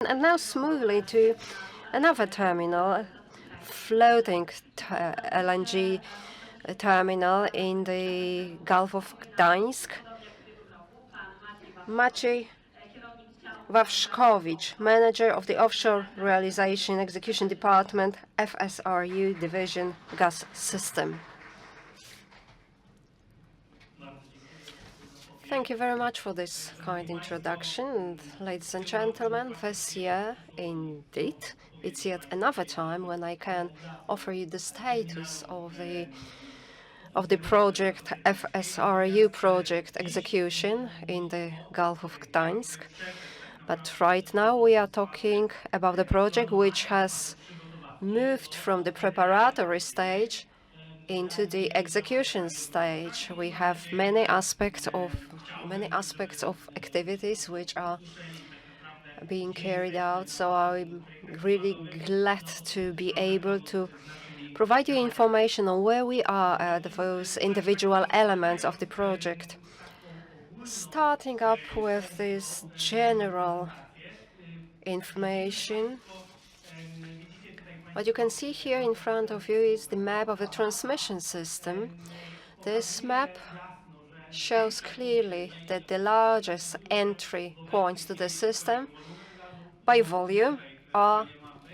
And now smoothly to another terminal, floating LNG terminal in the Gulf of Gdańsk. Maciej Wawrzkowicz, manager of the Offshore Realization Execution Department, FSRU Division, GAZ System. Thank you very much for this kind introduction. And ladies and gentlemen, this year, indeed, it's yet another time when I can offer you the status of the project, FSRU project execution in the Gulf of Gdańsk. But right now we are talking about the project which has moved from the preparatory stage into the execution stage. We have many aspects of activities which are being carried out. So I'm really glad to be able to provide you information on where we are at those individual elements of the project. Starting up with this general information, what you can see here in front of you is the map of the transmission system. This map shows clearly that the largest entry points to the system by volume are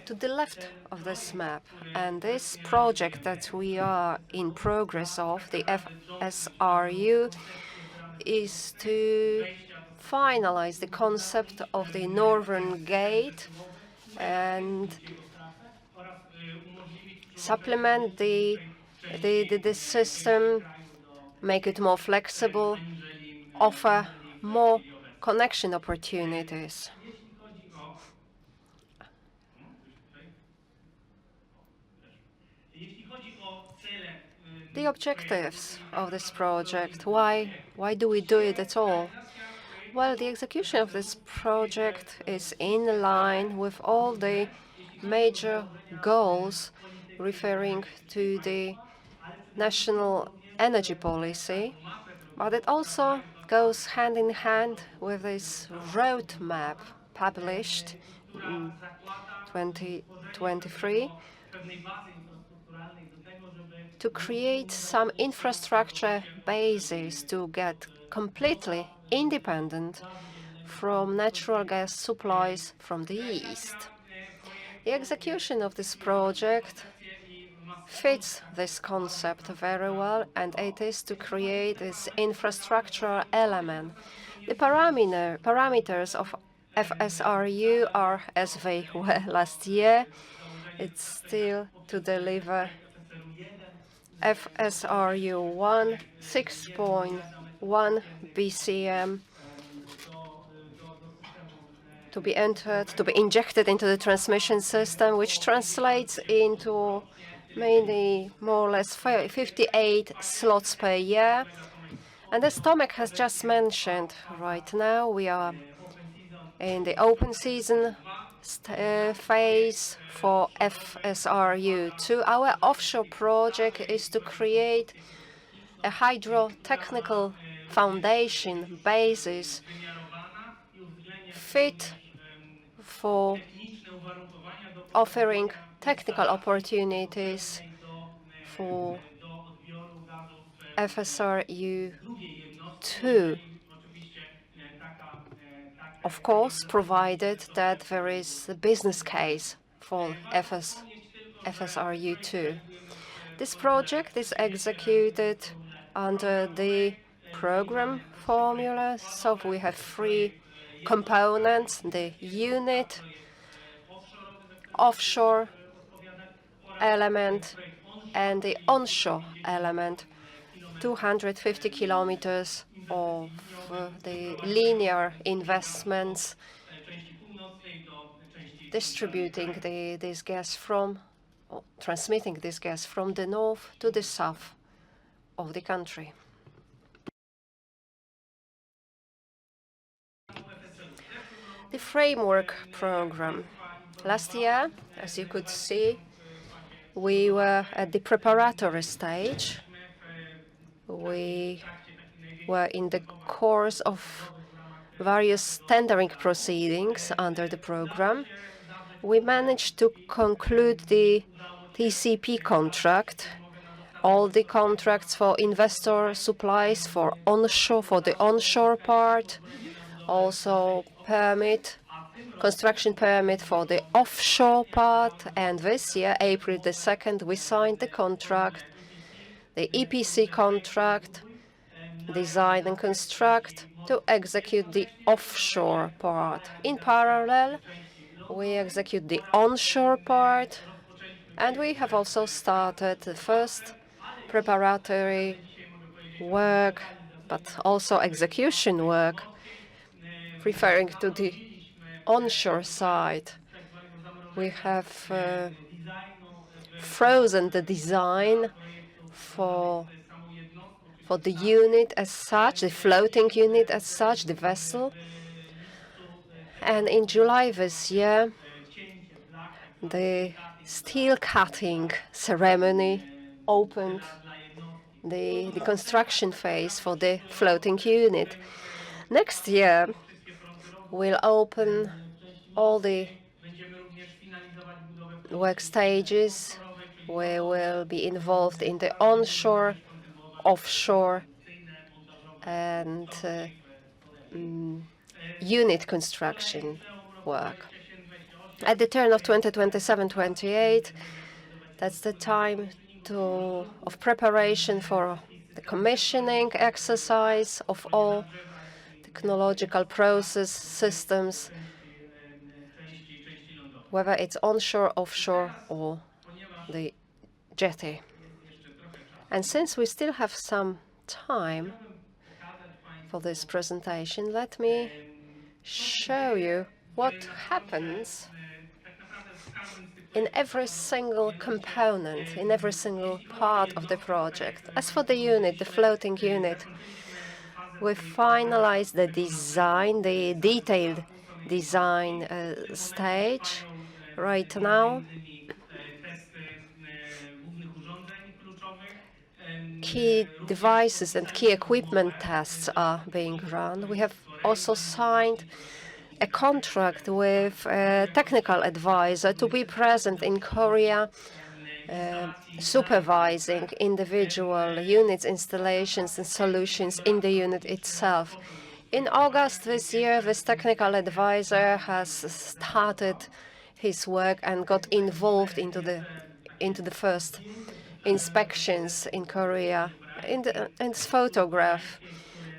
to the left of this map. And this project that we are in progress of, the FSRU, is to finalize the concept of the northern gate and supplement the system, make it more flexible, offer more connection opportunities. The objectives of this project, why do we do it at all? Well, the execution of this project is in line with all the major goals referring to the national energy policy, but it also goes hand in hand with this roadmap published in 2023 to create some infrastructure bases to get completely independent from natural gas supplies from the east. The execution of this project fits this concept very well, and it is to create this infrastructural element. The parameters of FSRU are as they were last year. It's still to deliver FSRU-1, 6.1 BCM to be injected into the transmission system, which translates into mainly more or less 58 slots per year. And as Tomek has just mentioned, right now we are in the open season phase for FSRU-2. Our offshore project is to create a hydro-technical foundation basis fit for offering technical opportunities for FSRU-2. Of course, provided that there is a business case for FSRU-2. This project is executed under the program formula, so we have three components: the unit, offshore element, and the onshore element. 250 kilometers of the linear investments distributing this gas transmitting this gas from the north to the south of the country. The framework program. Last year, as you could see, we were at the preparatory stage. We were in the course of various tendering proceedings under the program, we managed to conclude the TCP contract, all the contracts for investor supplies for the onshore part, also construction permit for the offshore part, and this year, April the 2nd, we signed the contract, the EPC contract, design and construct, to execute the offshore part. In parallel, we execute the onshore part, and we have also started the first preparatory work, but also execution work, referring to the onshore side. We have frozen the design for the unit as such, the floating unit as such, the vessel. And in July this year, the steel cutting ceremony opened the construction phase for the floating unit. Next year, we'll open all the work stages. We will be involved in the onshore, offshore, and unit construction work. At the turn of 2027-28, that's the time of preparation for the commissioning exercise of all technological process systems, whether it's onshore, offshore, or the jetty. And since we still have some time for this presentation, let me show you what happens in every single component, in every single part of the project. As for the unit, the floating unit, we finalized the design, the detailed design stage. Right now, key devices and key equipment tests are being run. We have also signed a contract with a technical advisor to be present in Korea, supervising individual units, installations, and solutions in the unit itself. In August this year, this technical advisor has started his work and got involved into the first inspections in Korea. In this photograph,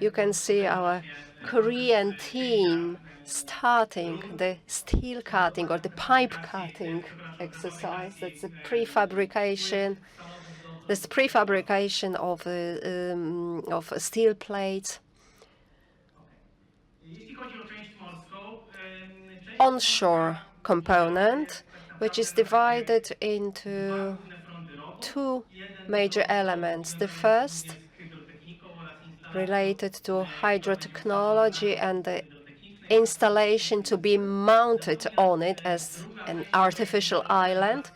you can see our Korean team starting the steel cutting or the pipe cutting exercise. That's the prefabrication. This prefabrication of steel plates. Onshore component, which is divided into two major elements. The first, related to hydrotechnology and the installation to be mounted on it as an artificial island.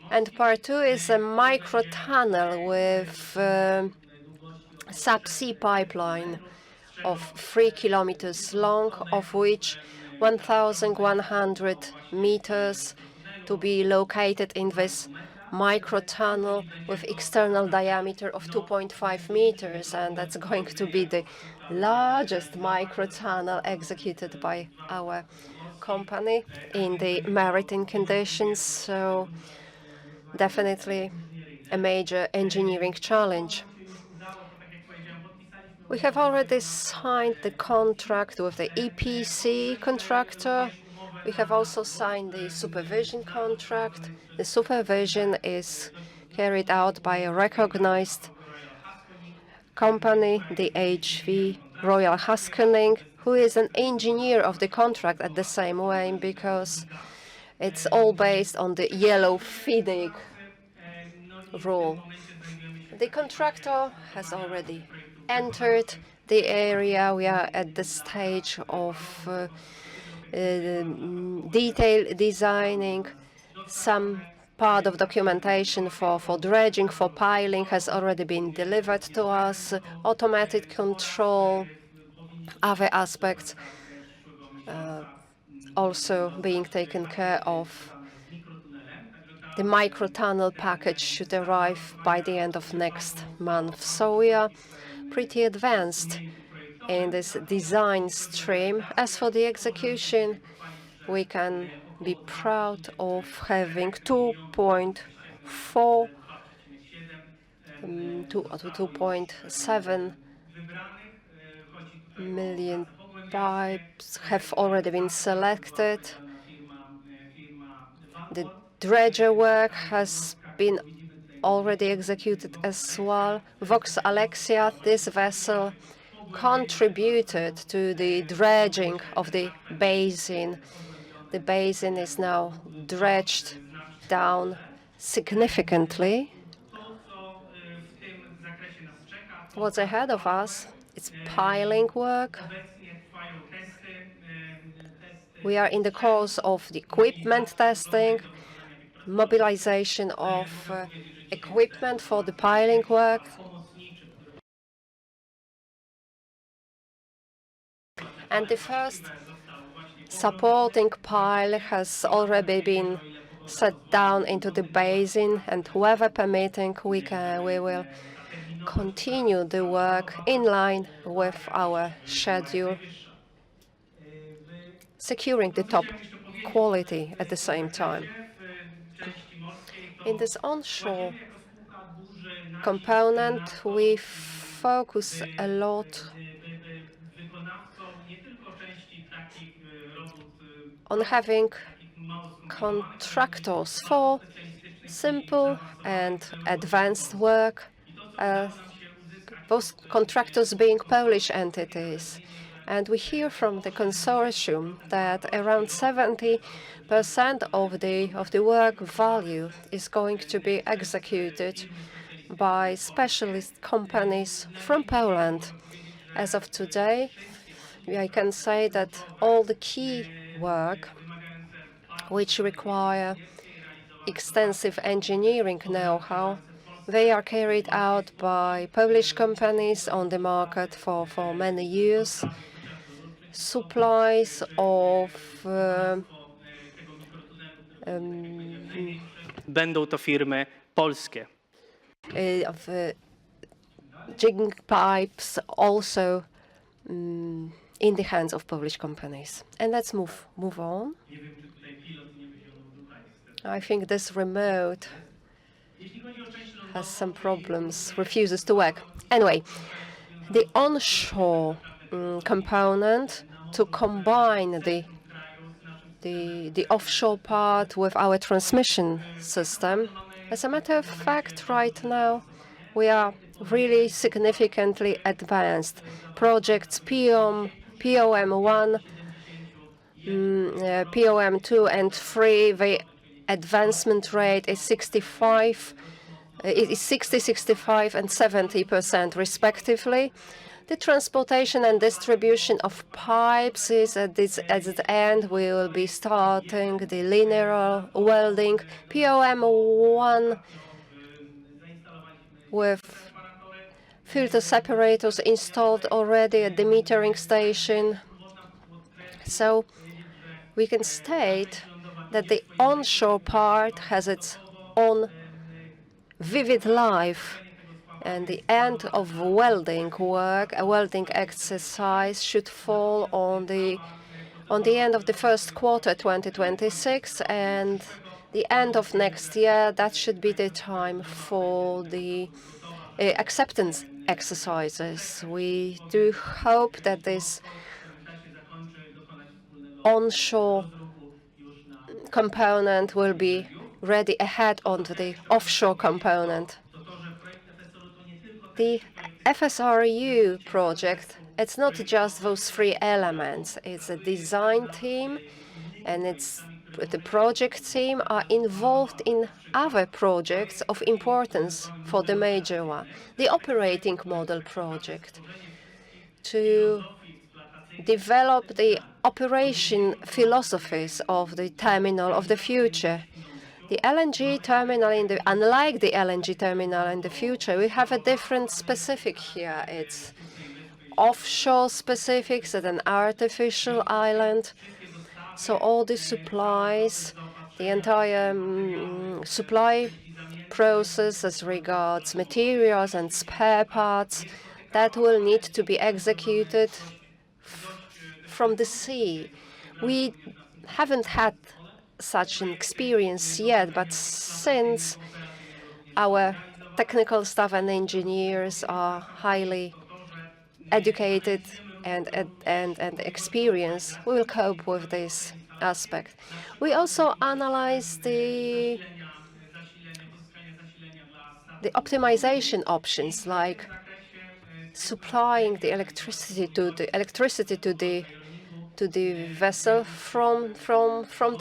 And part two is a micro tunnel with subsea pipeline of 3 kilometers long, of which 1,100 meters to be located in this micro tunnel with external diameter of 2.5 meters, and that's going to be the largest micro tunnel executed by our company in the maritime conditions. So definitely a major engineering challenge. We have already signed the contract with the EPC contractor. We have also signed the supervision contract. The supervision is carried out by a recognized company, the HV Royal Haskoning, who is an engineer of the contract at the same way, because it's all based on the yellow FIDIC rule. The contractor has already entered the area. We are at the stage of detail designing. Some part of documentation for dredging, for piling has already been delivered to us. Automatic control other aspects also being taken care of. The microtunnel package should arrive by the end of next month. So we are pretty advanced in this design stream. As for the execution, we can be proud of having 2.4 to 2.7 million pipes have already been selected. The dredger work has been already executed as well. Vox Alexia, this vessel, contributed to the dredging of the basin. The basin is now dredged down significantly. What's ahead of us is piling work. We are in the course of the equipment testing, mobilization of equipment for the piling work. And the first supporting pile has already been set down into the basin, and weather permitting, we will continue the work in line with our schedule, securing the top quality at the same time. In this onshore component, we focus a lot on having contractors for simple and advanced work, those contractors being Polish entities. And we hear from the consortium that around 70% of the work value is going to be executed by specialist companies from Poland. As of today, I can say that all the key work which require extensive engineering know-how, they are carried out by Polish companies on the market for many years. Supplies of Będą to firmy polskie. Of jigging pipes also in the hands of Polish companies. And let's move on. I think this remote has some problems, refuses to work. Anyway, the onshore component, to combine the offshore part with our transmission system. As a matter of fact, right now, we are really significantly advanced. Projects POM1, POM2 and 3, the advancement rate is 65, it is 60, 65 and 70% respectively. The transportation and distribution of pipes is at the end. We will be starting the linear welding. POM1 with filter separators installed already at the metering station. So we can state that the onshore part has its own vivid life, and the end of welding work, a welding exercise, should fall on the end of the first quarter 2026, and the end of next year. That should be the time for the acceptance exercises. We do hope that this onshore component will be ready ahead onto the offshore component. The FSRU project, it's not just those three elements. It's a design team, and the project team are involved in other projects of importance for the major one. The operating model project, to develop the operation philosophies of the terminal of the future. The LNG terminal, unlike the LNG terminal in the future, we have a different specific here. It's offshore specifics at an artificial island. So all the supplies, the entire supply process as regards materials and spare parts, that will need to be executed from the sea. We haven't had such an experience yet, but since our technical staff and engineers are highly educated and experienced, we will cope with this aspect. We also analyze the optimization options, like supplying the electricity to the vessel from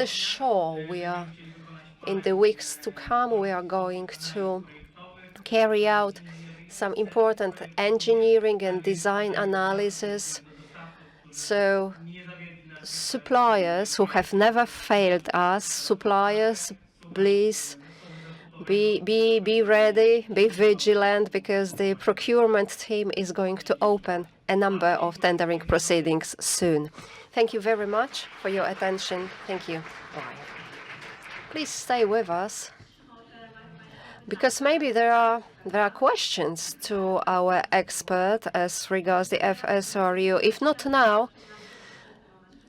the shore. We are in the weeks to come. We are going to carry out some important engineering and design analysis. So suppliers who have never failed us, suppliers, please be ready, be vigilant, because the procurement team is going to open a number of tendering proceedings soon. Thank you very much for your attention. Thank you. Bye. Please stay with us, because maybe there are questions to our expert as regards the FSRU. If not now,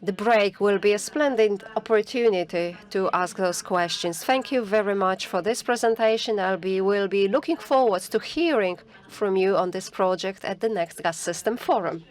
the break will be a splendid opportunity to ask those questions. Thank you very much for this presentation. We'll be looking forward to hearing from you on this project at the next GAZ System Forum.